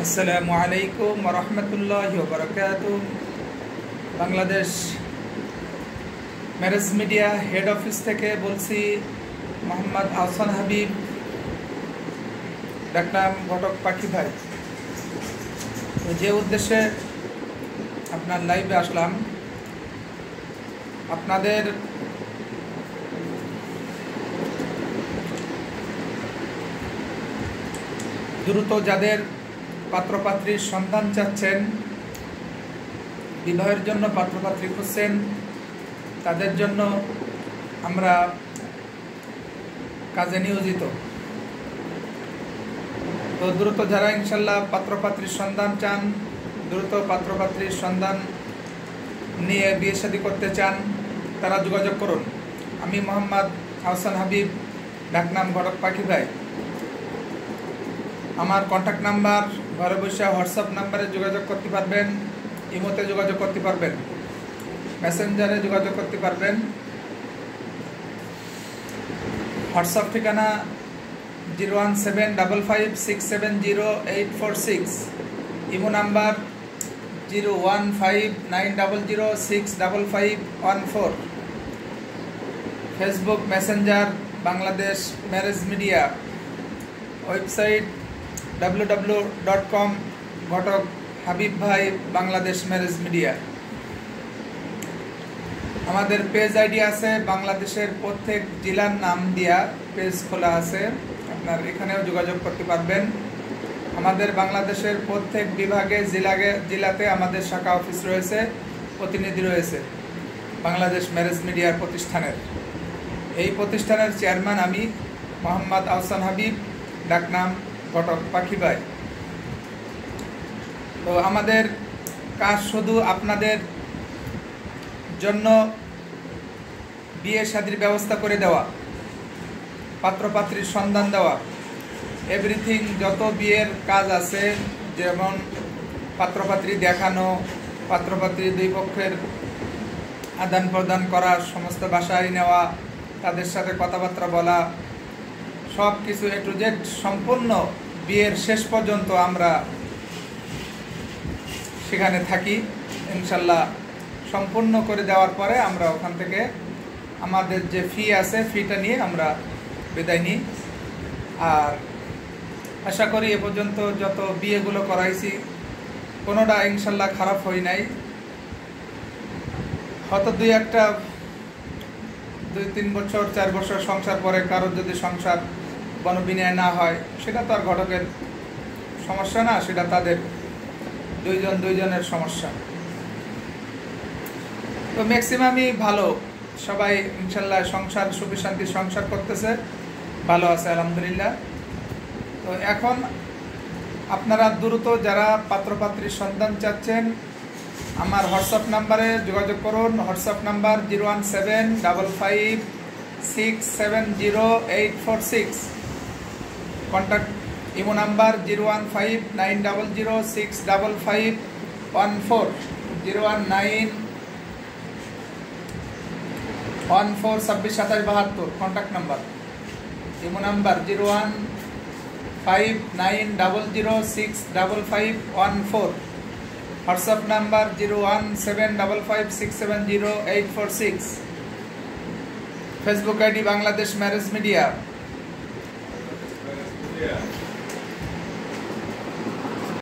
আসসালামু আলাইকুম ওয়া রাহমাতুল্লাহি ওয়া বারাকাতুহু। Bangladesh marriage media head office থেকে বলছি, মোহাম্মদ আহসান হাবিব, ডাকনাম ঘটক পাখি ভাই। তো যে উদ্দেশ্যে আপনার লাইভে আসলাম, আপনাদের দ্রুত যাদের পাত্রপাত্রীর সন্ধান চাচ্ছেন, বিবাহের জন্য পাত্রপাত্রী খুঁজছেন, তাদের জন্য আমরা কাজে নিয়োজিত। তো দ্রুত যারা ইনশাল্লাহ পাত্রপাত্রীর সন্ধান চান, দ্রুত পাত্রপাত্রীর সন্ধান নিয়ে বিয়ে শাদী করতে চান, তারা যোগাযোগ করুন। আমি মোহাম্মদ আহসান হাবিব, ডাকনাম ঘটক পাখি ভাই। আমার কন্ট্যাক্ট নাম্বার, ঘরে বসে হোয়াটসঅ্যাপ নাম্বারে যোগাযোগ করতে পারবেন, ইমোতে যোগাযোগ করতে পারবেন, মেসেঞ্জারে যোগাযোগ করতে পারবেন। হোয়াটসঅ্যাপ ঠিকানা 01755670846, imo number 01590065514, Facebook Messenger Bangladesh marriage media, website www.com ঘটক হাবিব ভাই বাংলাদেশ ম্যারেজ মিডিয়া। আমাদের পেজ আইডি আছে, বাংলাদেশের প্রত্যেক জেলার নাম দিয়া পেজ খোলা আছে, আপনার এখানেও যোগাযোগ করতে পারবেন। আমাদের বাংলাদেশের প্রত্যেক বিভাগে জেলাতে আমাদের শাখা অফিস রয়েছে, প্রতিনিধি রয়েছে বাংলাদেশ ম্যারেজ মিডিয়ার প্রতিষ্ঠানের। এই প্রতিষ্ঠানের চেয়ারম্যান আমি মোহাম্মদ আহসান হাবিব, ডাকনাম ঘটক পাখি ভাই। তো আমাদের কাজ শুধু আপনাদের জন্য বিয়ে শাদীর ব্যবস্থা করে দেওয়া, পাত্রপাত্রীর সন্ধান দেওয়া, এভরিথিং যত বিয়ের কাজ আছে, যেমন পাত্রপাত্রী দেখানো, পাত্রপাত্রী দুই পক্ষের আদান প্রদান করা, সমস্ত বাসায় নেওয়া, তাদের সাথে কথাবার্তা বলা, সব কিছু এ টু জেড সম্পূর্ণ বিয়ের শেষ পর্যন্ত আমরা সেখানে থাকি। ইনশাল্লাহ সম্পূর্ণ করে দেওয়ার পরে আমরা ওখান থেকে আমাদের যে ফি আছে, ফিটা নিয়ে আমরা বিদায় নিই। আর আশা করি এ পর্যন্ত যত বিয়েগুলো করাইছি কোনোটা ইনশাল্লাহ খারাপ হয় নাই। হয়তো দুই একটা 2-3 বছর 4 বছর সংসার পরে কারোর যদি সংসার বনবিনয় না হয়, সেটা তো আর ঘটকের সমস্যা না, সেটা তাদের দুইজনের সমস্যা। তো ম্যাক্সিমামই ভালো, সবাই ইনশাল্লাহ সংসার সুখী শান্তি সংসার করতেছে, ভালো আছে আলহামদুলিল্লাহ। তো এখন আপনারা দ্রুত যারা পাত্রপাত্রীর সন্ধান চাচ্ছেন, আমার হোয়াটসঅ্যাপ নাম্বারে যোগাযোগ করুন। WhatsApp number 01555670846, contact imo number 01590065514, 01914262772 contact number. Imo number 01590065514, WhatsApp number 01755670846, Facebook ID Bangladesh marriage media.